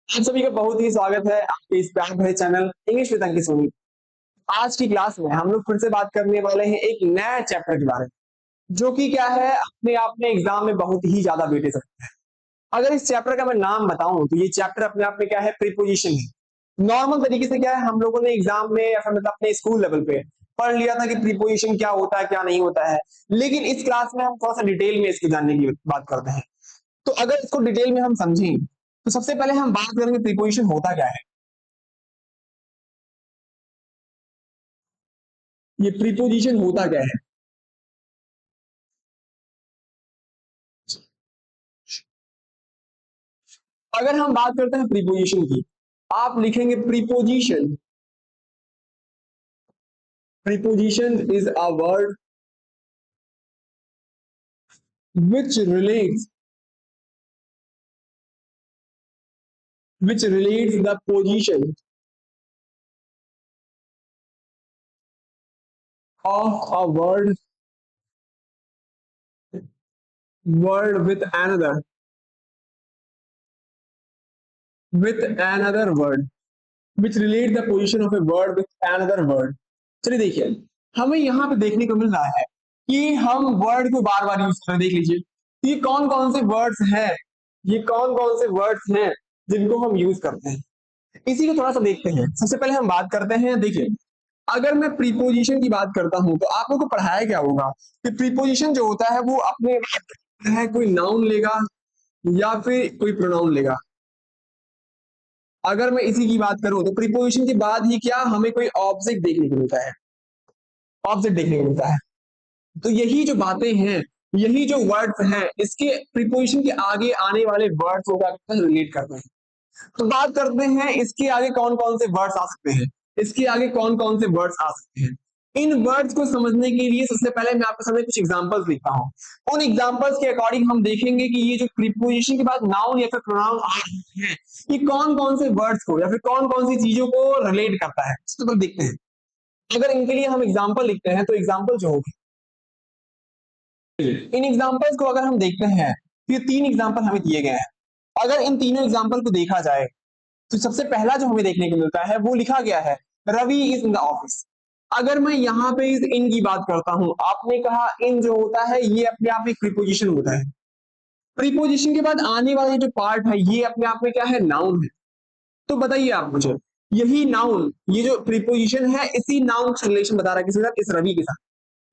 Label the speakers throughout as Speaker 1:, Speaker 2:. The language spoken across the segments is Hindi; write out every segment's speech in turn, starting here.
Speaker 1: आप सभी का बहुत ही स्वागत है आपके इस प्यार भरे चैनल इंग्लिश विद अंकित सोनी। आज की क्लास में हम लोग फिर से बात करने वाले हैं एक नया चैप्टर के बारे में, जो कि क्या है, अपने आप में एग्जाम में बहुत ही ज्यादा वेटेज रखता है। अगर इस चैप्टर का मैं नाम बताऊं तो ये चैप्टर अपने आप में क्या है, प्रीपोजिशन है। नॉर्मल तरीके से क्या है, हम लोगों ने एग्जाम में या फिर मतलब अपने स्कूल लेवल पे पढ़ लिया था कि प्रीपोजिशन क्या होता है क्या नहीं होता है, लेकिन इस क्लास में हम थोड़ा सा डिटेल में इसको जानने की बात करते हैं। तो अगर इसको डिटेल में हम समझें तो सबसे पहले हम बात करेंगे प्रीपोजिशन होता क्या है। ये प्रीपोजिशन होता क्या है। अगर हम बात करते हैं प्रीपोजिशन की, आप लिखेंगे preposition. Preposition is a word which relates which relates the position of a word with another word, which relate the position of a word with another word। चलिए देखिए, हमें यहाँ पे देखने को मिल रहा है कि हम वर्ड को बार बार यूज कर रहे हैं। देख लीजिए, ये कौन कौन से वर्ड्स हैं, ये कौन कौन से वर्ड्स हैं जिनको हम यूज करते हैं। इसी को थोड़ा सा देखते हैं। सबसे पहले हम बात करते हैं, देखिए, अगर मैं प्रीपोजिशन की बात करता हूं तो आप लोगों को पढ़ाया क्या होगा कि प्रीपोजिशन जो होता है वो अपने है कोई नाउन लेगा या फिर कोई प्रोनाउन लेगा। अगर मैं इसी की बात करूं तो प्रीपोजिशन के बाद ही क्या हमें कोई ऑब्जेक्ट देखने को मिलता है, ऑब्जेक्ट देखने को मिलता है। तो यही जो बातें हैं, यही जो वर्ड्स हैं, इसके प्रीपोजिशन के आगे आने वाले वर्ड्स को क्या करते हैं, रिलेट करते हैं। तो बात करते हैं इसके आगे कौन कौन से वर्ड्स आ सकते हैं, इसके आगे कौन कौन से वर्ड्स आ सकते हैं। इन वर्ड्स को समझने के लिए सबसे पहले मैं आपके सामने कुछ एग्जांपल्स लिखता हूं। उन एग्जांपल्स के अकॉर्डिंग हम देखेंगे कि ये जो प्रीपोजिशन के बाद नाउन या फिर प्रोनाउन आ रहे हैं, ये कौन कौन से वर्ड्स को या फिर कौन कौन सी चीजों को रिलेट करता है, इसको तो देखते हैं। अगर इनके लिए हम एग्जाम्पल लिखते हैं तो एग्जाम्पल जो होगी, इन एग्जाम्पल्स को अगर हम देखते हैं तो ये तीन एग्जाम्पल हमें दिए गए हैं। अगर इन तीनों एग्जाम्पल को देखा जाए तो सबसे पहला जो हमें देखने को मिलता है वो लिखा गया है, Ravi is in the office. अगर मैं यहाँ पे इस इन की बात करता हूं, आपने कहा इन जो होता है ये अपने आप में प्रीपोजिशन होता है। प्रीपोजिशन के बाद आने वाला जो पार्ट है ये अपने आप में क्या है, नाउन है। तो बताइए आप मुझे, यही नाउन, ये जो प्रीपोजिशन है इसी नाउन का रिलेशन बता रहा है किसी के साथ, इस रवि के साथ।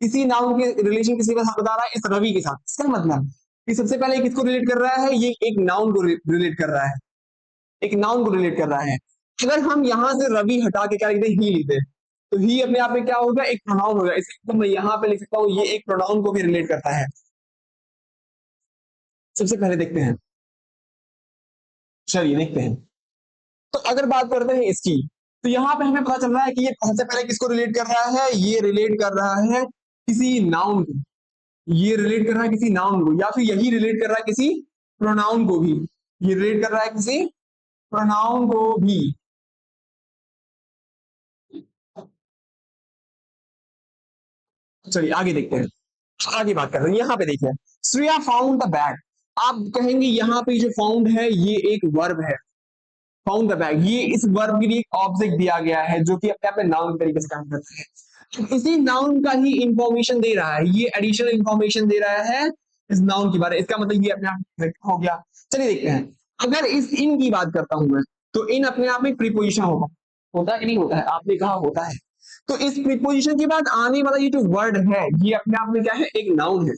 Speaker 1: इसी नाउन के रिलेशन किसी के साथ बता रहा है, इस रवि के साथ। इसका मतलब कि सबसे पहले किसको रिलेट कर रहा है, ये एक नाउन को रिलेट कर रहा है, एक नाउन को रिलेट कर रहा है। अगर हम यहां से रवि हटा के क्या लिखते हैं, ही लिखते हैं, तो ही अपने आप में क्या होगा, एक प्रोनाउन होगा। इसलिए तो मैं यहाँ पे लिख सकता हूँ ये एक प्रोनाउन को भी रिलेट करता है। सबसे पहले देखते हैं, चलिए देखते हैं। तो अगर बात करते हैं इसकी, तो यहाँ पे हमें पता चल रहा है कि ये सबसे पहले किसको रिलेट कर रहा है, ये रिलेट कर रहा है किसी नाउन को, ये रिलेट कर रहा है किसी नाउन को, या फिर यही रिलेट कर रहा है किसी प्रोनाउन को भी, ये रिलेट कर रहा है किसी प्रोनाउन को भी। चलिए आगे देखते हैं, आगे बात कर रहे हैं। यहाँ पे देखिए, श्रेया फाउंड द बैग। आप कहेंगे यहाँ पे जो फाउंड है ये एक वर्ब है, फाउंड द बैग, ये इस वर्ब के लिए एक ऑब्जेक्ट दिया गया है जो कि अपने आप में नाउन के तरीके से काम करता है। तो इसी नाउन का ही इंफॉर्मेशन दे रहा है, ये एडिशनल इंफॉर्मेशन दे रहा है इस नाउन के बारे में। इसका मतलब ये अपने आप में हो गया। चलिए देखते हैं, अगर इस इन की बात करता हूं मैं, तो इन अपने आप में प्रीपोजिशन होगा, होता है कि नहीं होता है, आपने कहा होता है। तो इस प्रीपोजिशन के बाद आने वाला ये जो वर्ड है ये अपने आप में क्या है, एक नाउन है,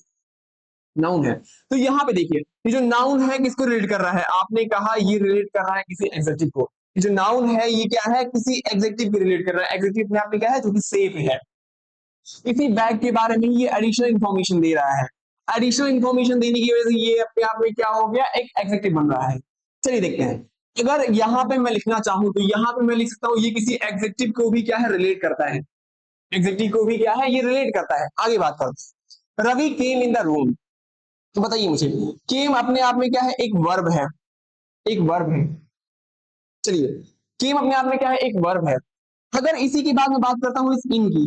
Speaker 1: नाउन है। तो यहाँ पे देखिए, ये जो नाउन है किसको रिलेट कर रहा है, आपने कहा ये रिलेट कर रहा है किसी एग्जेक्टिव को। ये जो नाउन है ये क्या है, किसी एग्जेक्टिव को रिलेट कर रहा है। एग्जेक्टिव में आपने क्या है, जो कि सेफ है। इसी बैग के बारे में ये एडिशनल इंफॉर्मेशन दे रहा है। एडिशनल इंफॉर्मेशन देने की वजह से ये अपने आप में क्या हो गया, एक एग्जेक्टिव बन रहा है। चलिए देखते हैं, अगर यहाँ पे मैं लिखना चाहूं तो यहाँ पे मैं लिख सकता हूँ ये किसी एग्जेक्टिव को भी क्या है, रिलेट करता है। एग्जेक्टिव को भी क्या है, ये रिलेट करता है। आगे बात करते हैं, रवि केम इन द रूम। तो बताइए मुझे, केम अपने आप में क्या है, एक वर्ब है, एक वर्ब है। चलिए, केम अपने आप में क्या है, एक वर्ब है। अगर इसी के बाद मैं बात करता हूँ इस इन की,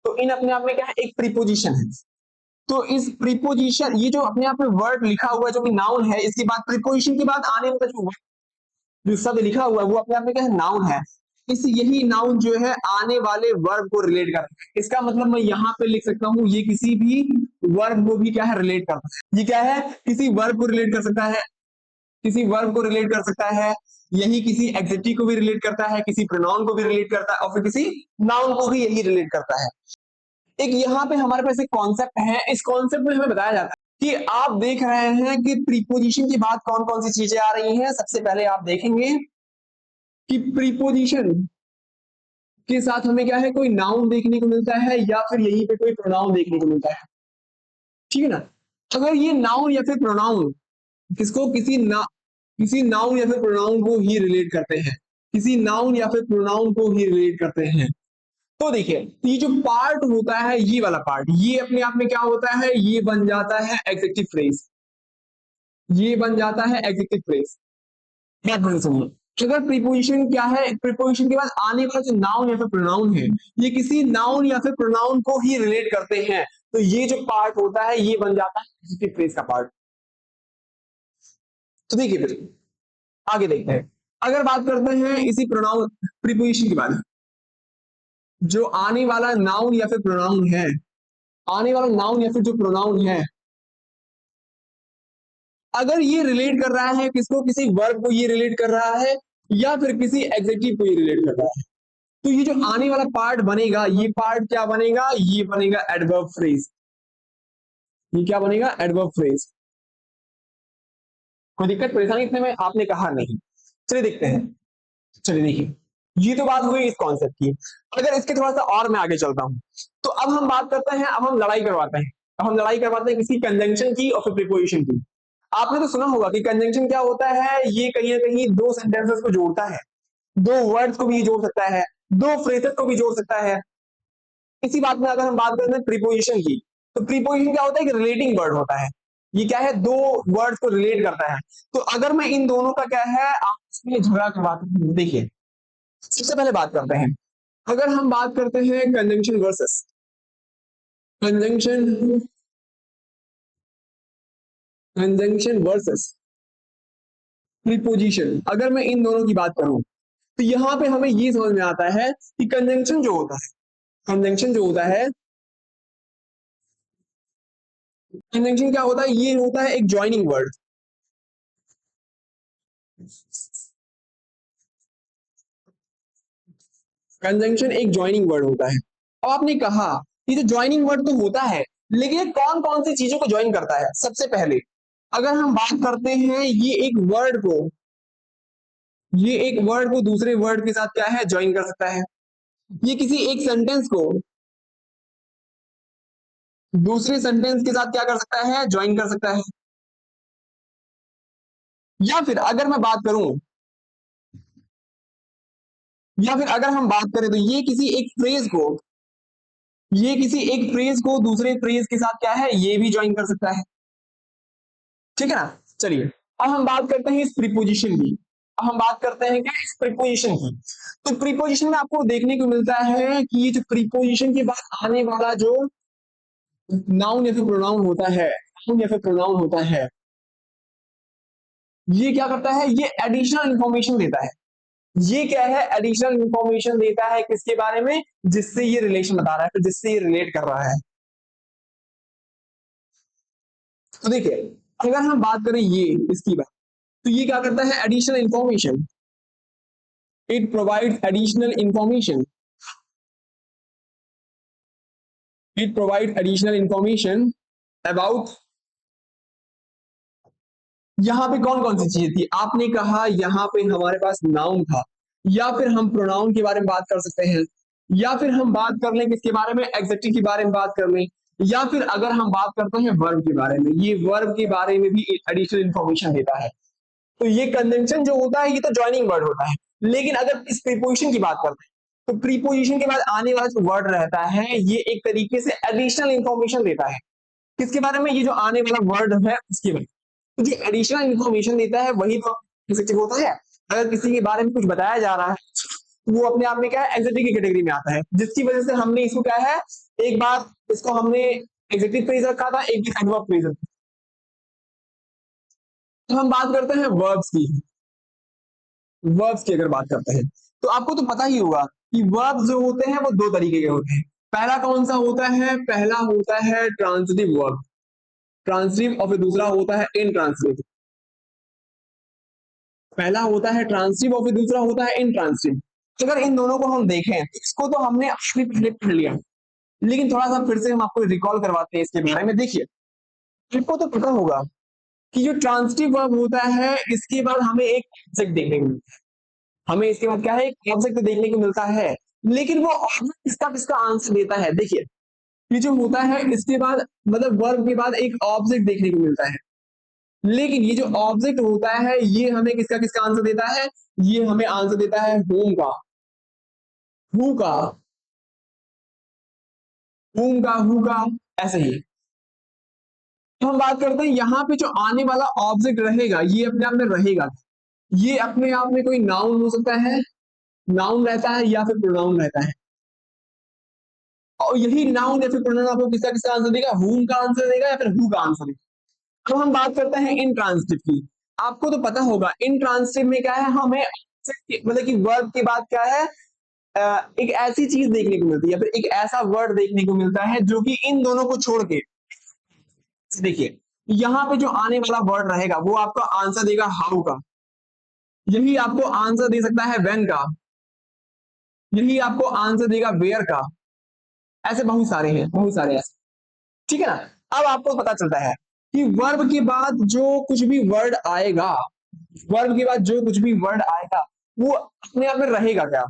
Speaker 1: तो इन अपने आप में क्या है, एक प्रीपोजिशन है। तो इस प्रीपोजिशन, ये जो अपने आप में वर्ड लिखा हुआ है जो कि नाउन है, इसके बाद प्रीपोजिशन के बाद आने वाला जो जो शब्द लिखा हुआ है वो अपने आप में क्या है, नाउन है। इस यही नाउन जो है आने वाले वर्ब को रिलेट करता है। इसका मतलब मैं यहाँ पे लिख सकता हूँ ये किसी भी वर्ब को भी क्या है, रिलेट करता है। ये क्या है, किसी वर्ब को रिलेट कर सकता है, किसी वर्ब को रिलेट कर सकता है, यही किसी एडजेक्टिव को भी रिलेट करता है, किसी प्रोनाउन को भी रिलेट करता है, और फिर किसी नाउन को भी यही रिलेट करता है। एक यहाँ पे हमारे पास एक कॉन्सेप्ट है, इस कॉन्सेप्ट में हमें बताया जाता है कि आप देख रहे हैं कि प्रीपोजिशन के बाद कौन कौन सी चीजें आ रही हैं। सबसे पहले आप देखेंगे कि प्रीपोजिशन के साथ हमें क्या है, कोई नाउन देखने को मिलता है या फिर यहीं पे कोई प्रोनाउन देखने को मिलता है, ठीक है ना। अगर ये नाउन या फिर प्रोनाउन किसको, किसी नाउन या फिर प्रोनाउन को ही रिलेट करते हैं, किसी नाउन या फिर प्रोनाउन को ही रिलेट करते हैं, तो देखिए ये जो पार्ट होता है, ये वाला पार्ट, ये अपने आप में क्या होता है, ये बन जाता है एडजेक्टिव फ्रेज, ये बन जाता है एडजेक्टिव फ्रेज। ध्यान सुनिए, अगर प्रीपोजिशन क्या है, प्रीपोजिशन के बाद आने वाला जो नाउन या फिर प्रोनाउन है, ये किसी नाउन या फिर प्रोनाउन को ही रिलेट करते हैं, तो ये जो पार्ट होता है ये बन जाता है एडजेक्टिव फ्रेज का पार्ट। तो देखिए फिर आगे देखते हैं, अगर बात करते हैं इसी प्रोनाउन प्रीपोजिशन के बाद, जो आने वाला नाउन या फिर प्रोनाउन है, आने वाला नाउन या फिर जो प्रोनाउन है, अगर ये रिलेट कर रहा है किसको, किसी वर्ब को ये रिलेट कर रहा है या फिर किसी एडजेक्टिव को ये रिलेट कर रहा है, तो ये जो आने वाला पार्ट बनेगा, ये पार्ट क्या बनेगा, ये बनेगा एडवर्ब फ्रेज। ये क्या बनेगा, एडवर्ब फ्रेज। कोई दिक्कत परेशानी इतने में आपने कहा नहीं। चलिए देखते हैं, चलिए देखिए, ये तो बात हुई इस कॉन्सेप्ट की। अगर इसके थोड़ा सा और मैं आगे चलता हूं, तो अब हम बात करते हैं, अब हम लड़ाई करवाते हैं, अब हम लड़ाई करवाते हैं किसी कंजंक्शन की और फिर प्रीपोजिशन की। आपने तो सुना होगा कि कंजंक्शन क्या होता है, ये कहीं ना कहीं दो सेंटेंसेस को जोड़ता है, दो वर्ड्स को भी जोड़ सकता है, दो फ्रेजेस को भी जोड़ सकता है। इसी बात में अगर हम बात करते हैं प्रीपोजिशन की, तो प्रीपोजिशन क्या होता है कि रिलेटिंग वर्ड होता है, ये क्या है, दो वर्ड्स को रिलेट करता है। तो अगर मैं इन दोनों का क्या है आपस में झगड़ा करवाता हूं, देखिए सबसे पहले बात करते हैं, अगर हम बात करते हैं conjunction versus conjunction, conjunction versus preposition, अगर मैं इन दोनों की बात करूं, तो यहां पे हमें ये समझ में आता है कि कंजंक्शन जो होता है, कंजंक्शन जो होता है, कंजंक्शन क्या होता है, ये होता है एक ज्वाइनिंग वर्ड। कंजंक्शन एक ज्वाइनिंग वर्ड होता है। अब आपने कहा ये जो ज्वाइनिंग वर्ड तो होता है, लेकिन ये कौन कौन सी चीजों को ज्वाइन करता है। सबसे पहले अगर हम बात करते हैं, ये एक वर्ड को दूसरे वर्ड के साथ क्या है, ज्वाइन कर सकता है। ये किसी एक सेंटेंस को दूसरे सेंटेंस के साथ क्या कर सकता है, ज्वाइन कर सकता है। या फिर अगर मैं बात करूं, या फिर अगर हम बात करें, तो ये किसी एक फ्रेज को दूसरे फ्रेज के साथ क्या है, ये भी ज्वाइन कर सकता है, ठीक है ना। चलिए अब हम बात करते हैं इस प्रीपोजिशन की, अब हम बात करते हैं क्या, इस प्रीपोजिशन की। तो प्रीपोजिशन में आपको देखने को मिलता है कि ये जो प्रीपोजिशन के बाद आने वाला जो नाउन या फिर प्रोनाउन होता है, नाउन या फिर प्रोनाउन होता है, ये क्या करता है, ये एडिशनल इंफॉर्मेशन देता है। ये क्या है, एडिशनल इंफॉर्मेशन देता है किसके बारे में, जिससे ये रिलेशन बता रहा है, तो जिससे ये रिलेट कर रहा है। तो देखिए अगर हम बात करें ये इसकी बात, तो ये क्या करता है, additional information, it provides additional information, it provide additional information about, यहां पे कौन कौन सी चीजें थी, आपने कहा यहां पे हमारे पास नाउन था, या फिर हम प्रोनाउन के बारे में बात कर सकते हैं, या फिर हम बात कर लें किसके बारे में, एग्जेक्टिव के बारे में बात कर लें, या फिर अगर हम बात करते हैं वर्ब के बारे में, ये वर्ब के बारे में भी एडिशनल इंफॉर्मेशन देता है। तो ये कंजंक्शन जो होता है ये तो ज्वाइनिंग वर्ड होता है, लेकिन अगर इस प्रीपोजिशन की बात करते हैं, तो प्रीपोजिशन के बाद आने वाला जो वर्ड रहता है, ये एक तरीके से एडिशनल इंफॉर्मेशन देता है किसके बारे में, ये जो आने वाला वर्ड है उसके बारे में। तो जो एडिशनल इंफॉर्मेशन देता है वही तो एग्जेक्टिव होता है। अगर किसी के बारे में कुछ बताया जा रहा है, तो वो अपने आप में क्या है, एग्जेक्टिव की कैटेगरी में आता है, जिसकी वजह से हमने इसको क्या है, एक बार इसको हमने एग्जेक्टिव फ्रेज रखा था, एक एडवर्ब फ्रेज रखा। तो हम बात करते हैं वर्ब्स की, वर्ब्स की अगर बात करते हैं तो आपको तो पता ही होगा कि वर्ब्स जो होते हैं वो दो तरीके के होते हैं। पहला कौन सा होता है? पहला होता है ट्रांजिटिव वर्ब, ट्रांजिटिव, और फिर दूसरा होता है इनट्रांजिटिव। पहला होता है ट्रांजिटिव और फिर दूसरा होता है इनट्रांजिटिव। अगर इन दोनों को हम देखें तो इसको तो हमने अभी पहले पढ़ लिया, लेकिन थोड़ा सा फिर से हम आपको रिकॉल करवाते हैं इसके बारे में। देखिए, आपको तो पता होगा कि जो ट्रांजिटिव वर्ब होता है इसके बाद हमें एक ऑब्जेक्ट देखने को मिलता है। हमें इसके बाद क्या है? एक ऑब्जेक्ट देखने को मिलता है, लेकिन वो ऑब्जेक्ट किसका किसका आंसर देता है? देखिए, ये जो होता है इसके बाद मतलब वर्ब के बाद एक ऑब्जेक्ट देखने को मिलता है, लेकिन ये जो ऑब्जेक्ट होता है ये हमें किसका किसका आंसर देता है? ये हमें आंसर देता है होम का, हु का, होम का, हु का, ऐसे ही। तो हम बात करते हैं यहाँ पे जो आने वाला ऑब्जेक्ट रहेगा ये अपने आप में रहेगा, ये अपने आप में कोई नाउन हो सकता है, नाउन रहता है या फिर प्रोनाउन रहता है, और यही नाउन या फिर प्रोनाउन आपको किसका किसका आंसर देगा? हुम का आंसर देगा या फिर हु का आंसर देगा। तो हम बात करते हैं इंट्रांसिटिव की। आपको तो पता होगा इंट्रांसिटिव में क्या है, हमें मतलब कि वर्ब के बाद क्या है, एक ऐसी चीज देखने को मिलती है या फिर एक ऐसा वर्ड देखने को मिलता है जो कि इन दोनों को छोड़ के, देखिए यहाँ पे जो आने वाला वर्ड रहेगा वो आपका आंसर देगा हाउ का, यही आपको आंसर दे सकता है व्हेन का, यही आपको आंसर देगा वेयर का। ऐसे बहुत सारे हैं, बहुत सारे ऐसे, ठीक है ना। अब आपको पता चलता है कि वर्ब के बाद जो कुछ भी वर्ड आएगा, वर्ब के बाद जो कुछ भी वर्ड आएगा वो अपने आप में रहेगा क्या?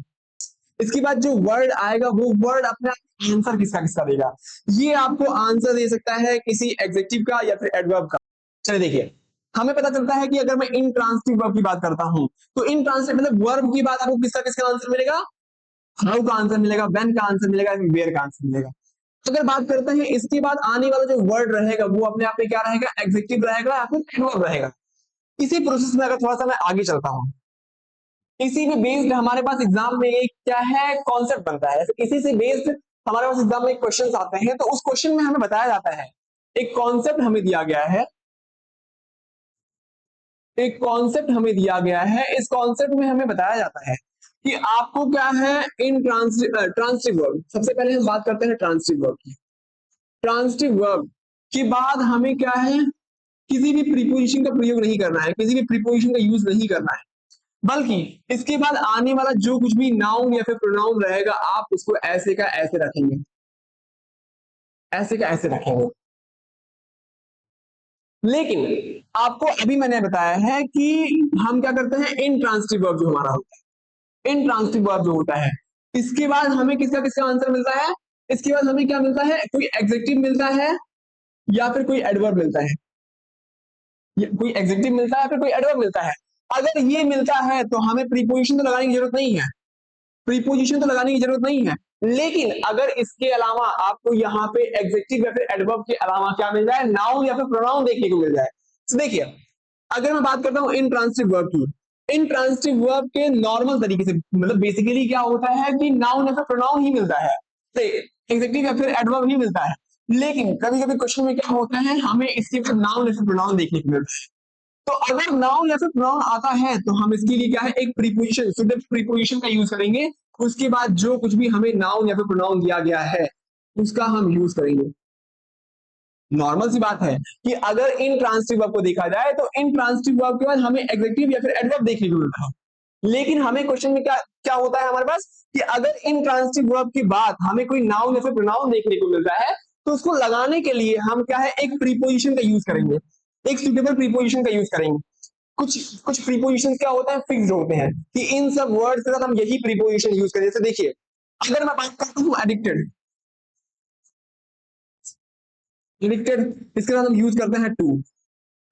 Speaker 1: इसके बाद जो वर्ड आएगा वो वर्ड अपने आंसर किसका किसका देगा? ये आपको आंसर दे सकता है किसी एडजेक्टिव का या फिर एडवर्ब का। चलिए देखिए, हमें पता चलता है कि अगर मैं इनट्रांसिटिव वर्ब की बात करता हूं तो इनट्रांसिटिव मतलब वर्ब की बात आपको किसका किसका आंसर मिलेगा? हाउ का आंसर मिलेगा, व्हेन का आंसर मिलेगा, वेयर का आंसर मिलेगा। अगर बात करते हैं इसके बाद आने वाला जो वर्ड रहेगा वो अपने आप में क्या रहेगा? एडजेक्टिव रहेगा या फिर एडवर्ब रहेगा। इसी प्रोसेस में अगर थोड़ा सा मैं आगे चलता हूं, इसी पे बेस्ड हमारे पास एग्जाम में एक क्या है कॉन्सेप्ट बनता है, इसी से बेस्ड हमारे पास एग्जाम में क्वेश्चन आते हैं, तो उस क्वेश्चन में हमें बताया जाता है, एक कॉन्सेप्ट हमें दिया गया है, एक कॉन्सेप्ट हमें दिया गया है, इस कॉन्सेप्ट में हमें बताया जाता है कि आपको क्या है इन ट्रांसिटिव वर्ब। सबसे पहले हम बात करते हैं ट्रांसिटिव वर्ब की। ट्रांसिटिव वर्ब के बाद हमें क्या है, किसी भी प्रीपोजिशन का प्रयोग नहीं करना है, किसी भी प्रीपोजिशन का यूज नहीं करना है, बल्कि इसके बाद आने वाला जो कुछ भी नाउन या फिर प्रोनाउन रहेगा आप उसको ऐसे का ऐसे रखेंगे, ऐसे का ऐसे रखेंगे। लेकिन आपको अभी मैंने बताया है कि हम क्या करते हैं, इनट्रांसिटिव वर्ब जो हमारा होता है, इनट्रांसिटिव वर्ब जो होता है इसके बाद हमें किसका किसका आंसर मिलता है? इसके बाद हमें क्या मिलता है? कोई एडजेक्टिव मिलता है या फिर कोई एडवर्ब मिलता है, कोई एडजेक्टिव मिलता है फिर कोई एडवर्ब मिलता है। अगर ये मिलता है तो हमें प्रीपोजिशन तो लगाने की जरूरत नहीं है, प्रीपोजिशन तो लगाने की जरूरत नहीं है, लेकिन अगर इसके अलावा आपको यहाँ पे एडजेक्टिव या फिर एडवर्ब के अलावा क्या मिल जाए, नाउन या फिर प्रोनाउन देखने को मिल जाए। तो देखिए, अगर मैं बात करता हूँ इनट्रांसिटिव वर्ब की, इनट्रांसिटिव वर्ब के नॉर्मल तरीके से मतलब बेसिकली क्या होता है कि नाउन या फिर प्रोनाउन ही मिलता है, एग्जेक्टिव या फिर एडवर्ब ही मिलता है, लेकिन कभी कभी क्वेश्चन में क्या होता है हमें इसके बाद नाउन या फिर प्रोनाउन देखने को मिलता है। तो अगर नाउन या फिर प्रोनाउन आता है तो हम इसके लिए क्या है, एक प्रीपोजिशन, सिर्फ प्रीपोजिशन का यूज करेंगे, उसके बाद जो कुछ भी हमें नाउन या फिर प्रोनाउन दिया गया है उसका हम यूज करेंगे। नॉर्मल सी बात है कि अगर इन ट्रांसिटिव वर्ब को देखा जाए तो इन ट्रांसिटिव वर्ब के बाद हमें एडजेक्टिव या फिर एडवर्ब देखने को मिलता है, लेकिन हमें क्वेश्चन में क्या क्या होता है हमारे पास कि अगर इन ट्रांसिटिव वर्ब के बाद हमें कोई नाउन या फिर प्रोनाउन देखने को मिलता है तो उसको लगाने के लिए हम क्या है, एक प्रीपोजिशन का यूज करेंगे, एक सुटेबल प्रीपोजिशन का यूज करेंगे। कुछ कुछ प्रीपोजिशन क्या होता है, फिक्स्ड होते हैं कि इन सब वर्ड्स के साथ हम यही प्रीपोजिशन यूज करें। जैसे देखिए, अगर मैं बात करता हूँ एडिक्टेड, एडिक्टेड इसके साथ हम यूज करते हैं टू,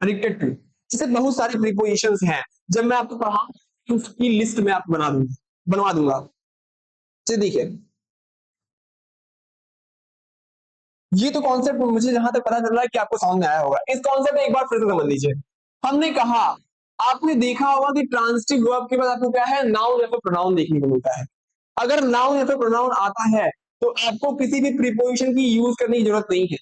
Speaker 1: एडिक्टेड टू। जैसे बहुत सारे प्रीपोजिशंस हैं, जब मैं आपको पढ़ाऊंगा उसकी लिस्ट में आप बनवा दूंगा। चलिए देखिए, ये तो कॉन्सेप्ट मुझे जहां तक पता चल रहा है कि आपको समझ में आया होगा। इस कॉन्सेप्ट में एक बार फिर से समझ लीजिए। हमने कहा, आपने देखा होगा कि ट्रांसिटिव वर्ब के बाद आपको क्या है, नाउन या फिर प्रोनाउन देखने को मिलता है। अगर नाउन या फिर प्रोनाउन आता है तो आपको किसी भी प्रीपोजिशन की यूज करने की जरूरत नहीं है,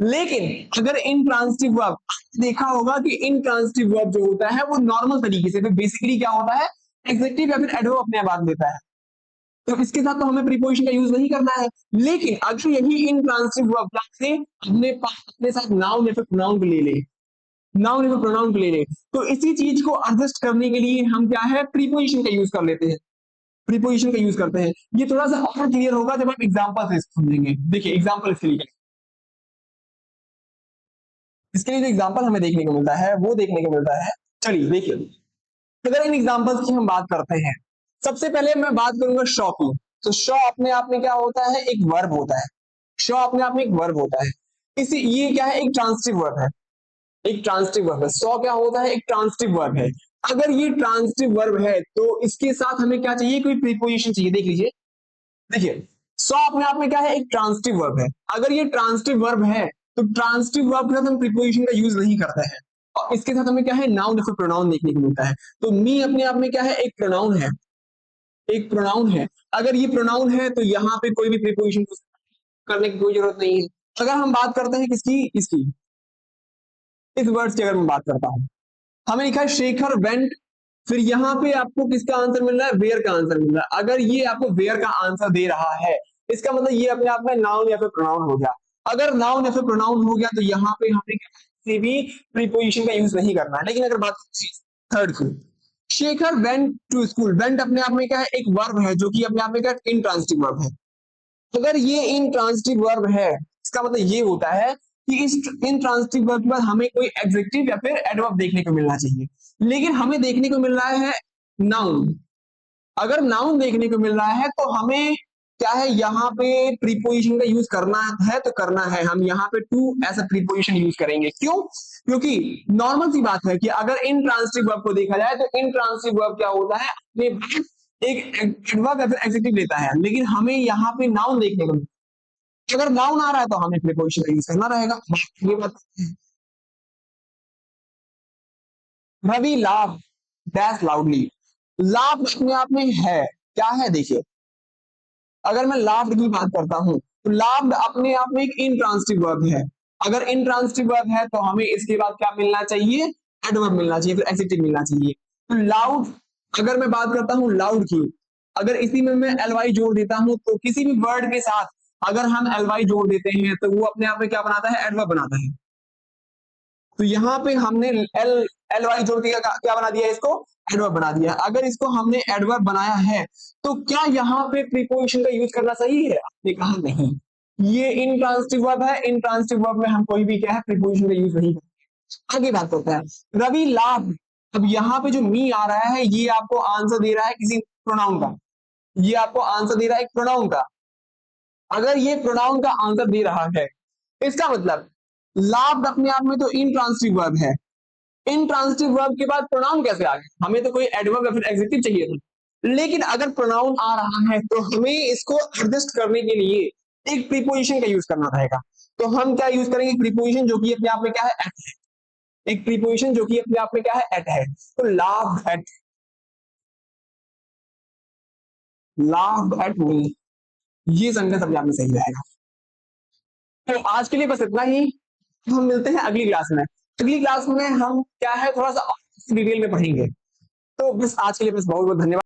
Speaker 1: लेकिन अगर इन ट्रांसिटिव वर्ब देखा होगा कि इन ट्रांसिटिव वर्ब जो होता है वो नॉर्मल तरीके से बेसिकली क्या होता है, एग्जेक्टिव या फिर एडवर्ब अपने बाद लेता है, तो इसके साथ तो हमें प्रीपोजिशन का यूज नहीं करना है। लेकिन अगर यही इंट्रांसिटिव वर्ब से अपने साथ नाउन या फिर प्रोनाउन को ले ले, नाउन या फिर प्रोनाउन को ले ले, तो इसी चीज को एडजस्ट करने के लिए हम क्या है प्रीपोजिशन का यूज कर लेते हैं, प्रीपोजिशन का यूज करते हैं। ये थोड़ा सा और क्लियर होगा जब हम एग्जांपल से समझेंगे। देखिए एग्जांपल इसके लिए जो एग्जांपल हमें देखने को मिलता है वो देखने को मिलता है, चलिए देखिए अगर इन एग्जांपल्स की हम बात करते हैं, सबसे पहले मैं बात करूंगा शॉ की। तो शॉ अपने आप में क्या होता है, एक वर्ब होता है। शॉ अपने आप में एक वर्ब होता है। इसी ये क्या है, एक ट्रांसिटिव वर्ब है, एक ट्रांसिटिव वर्ब है। सॉ क्या होता है, एक ट्रांसिटिव वर्ब है। अगर ये ट्रांसिटिव वर्ब है तो इसके साथ हमें क्या चाहिए, कोई प्रीपोजिशन चाहिए। देख लीजिए, देखिए सॉ अपने आप में क्या है, एक ट्रांसिटिव वर्ब है। अगर ये ट्रांसिटिव वर्ब है तो ट्रांसिटिव वर्ब के साथ हम प्रीपोजिशन का यूज नहीं करते हैं, और इसके साथ हमें क्या है, नाउन या फिर प्रोनाउन देखने को मिलता है। तो मी अपने आप में क्या है, एक प्रोनाउन है, एक प्रोनाउन है। अगर ये प्रोनाउन है तो यहाँ पे कोई भी प्रीपोजिशन करने की कोई जरूरत नहीं है। अगर हम बात करते हैं किसकी, इसकी, इस वर्ड्स की अगर मैं बात करता हूं, हमें लिखा है शेखर वेंट, फिर यहाँ पे आपको किसका आंसर मिल रहा है, वेयर का आंसर मिल रहा है। अगर ये आपको वेयर का आंसर दे रहा है, इसका मतलब ये अपने आप में नाउन या फिर प्रोनाउन हो गया। अगर नाउन या फिर प्रोनाउन हो गया तो यहाँ पे हमें किसी भी प्रीपोजिशन का यूज नहीं करना है। लेकिन अगर बात थर्ड की, Shekhar went to school, went अपने आप में क्या है, एक वर्ब है जो कि अपने आप में क्या इंट्रांसिटिव वर्ब है। अगर ये इंट्रांसिटिव वर्ब है, इसका मतलब ये होता है कि इस इंट्रांसिटिव वर्ब के बाद हमें कोई एडजेक्टिव या फिर एडवर्ब देखने को मिलना चाहिए। लेकिन हमें देखने को मिल रहा है नाउन। अगर नाउन देखने को मिल रहा है तो हमें क्या है, यहाँ पे प्रीपोजिशन का यूज करना है तो करना है। हम यहाँ पे टू ऐसा प्रीपोजिशन यूज करेंगे। क्यों? क्योंकि नॉर्मल सी बात है कि अगर इंट्रांसिटिव वर्ब को देखा जाए तो इंट्रांसिटिव वर्ब क्या होता है, अपने एक एडवर्ब या फिर एडजेक्टिव लेता है। लेकिन हमें यहाँ पे नाउन देखने को मिलता है। अगर नाउन आ रहा है तो हमें प्रीपोजिशन का यूज करना रहेगा। ये बात रवि लाभ डैश लाउडली, लाभ अपने आप में है क्या है, देखिए अगर मैं लाफ्ड की बात करता हूं तो लाफ्ड अपने आप में एक इंट्रांसिटिव वर्ब है। अगर इंट्रांसिटिव वर्ब है तो हमें इसके बाद क्या मिलना चाहिए, एडवर्ब मिलना चाहिए, फिर एडजेक्टिव मिलना चाहिए। तो लाउड, अगर मैं बात करता हूं लाउड की, अगर इसी में मैं एलवाई जोड़ देता हूं तो किसी भी वर्ड के साथ अगर हम एलवाई जोड़ देते हैं तो वो अपने आप में क्या बनाता है, एडवर्ब बनाता है। तो यहाँ पे हमने एल एल वाई जोड़ दिया, क्या बना दिया इसको, एडवर्ब बना दिया। अगर इसको हमने एडवर्ब बनाया है तो क्या यहाँ पे प्रीपोजिशन का यूज करना सही है, आपने कहा नहीं, ये इंट्रांसिटिव वर्ब है, इंट्रांसिटिव वर्ब में हम कोई भी क्या है प्रीपोजिशन का यूज नहीं करते। आगे बात करते हैं रवि लाभ। अब यहाँ पे जो मी आ रहा है ये आपको आंसर दे रहा है किसी प्रोनाउन का, ये आपको आंसर दे रहा है एक प्रोनाउन का। अगर ये प्रोनाउन का आंसर दे रहा है, इसका मतलब लाभ अपने आप में तो इंट्रांसिटिव वर्ब है। इंट्रांसिटिव वर्ब के बाद प्रोनाउन कैसे आ गया, हमें तो कोई एडवर्ब या फिर एडजेक्टिव चाहिए था। लेकिन अगर प्रोनाउन आ रहा है तो हमें इसको एडजस्ट करने के लिए एक प्रीपोजिशन का यूज करना रहेगा। तो हम क्या यूज करेंगे, प्रीपोजिशन जो कि अपने आप में क्या है, एट है। एक प्रीपोजिशन जो कि अपने आप में क्या है, एट है। तो लाभ एट, लाभ एट मी, ये सेंटेंस अपने आप में सही रहेगा। तो आज के लिए बस इतना ही, हम मिलते हैं अगली क्लास में। अगली क्लास में हम क्या है थोड़ा सा डिटेल में पढ़ेंगे। तो बस आज के लिए बस बहुत बहुत धन्यवाद।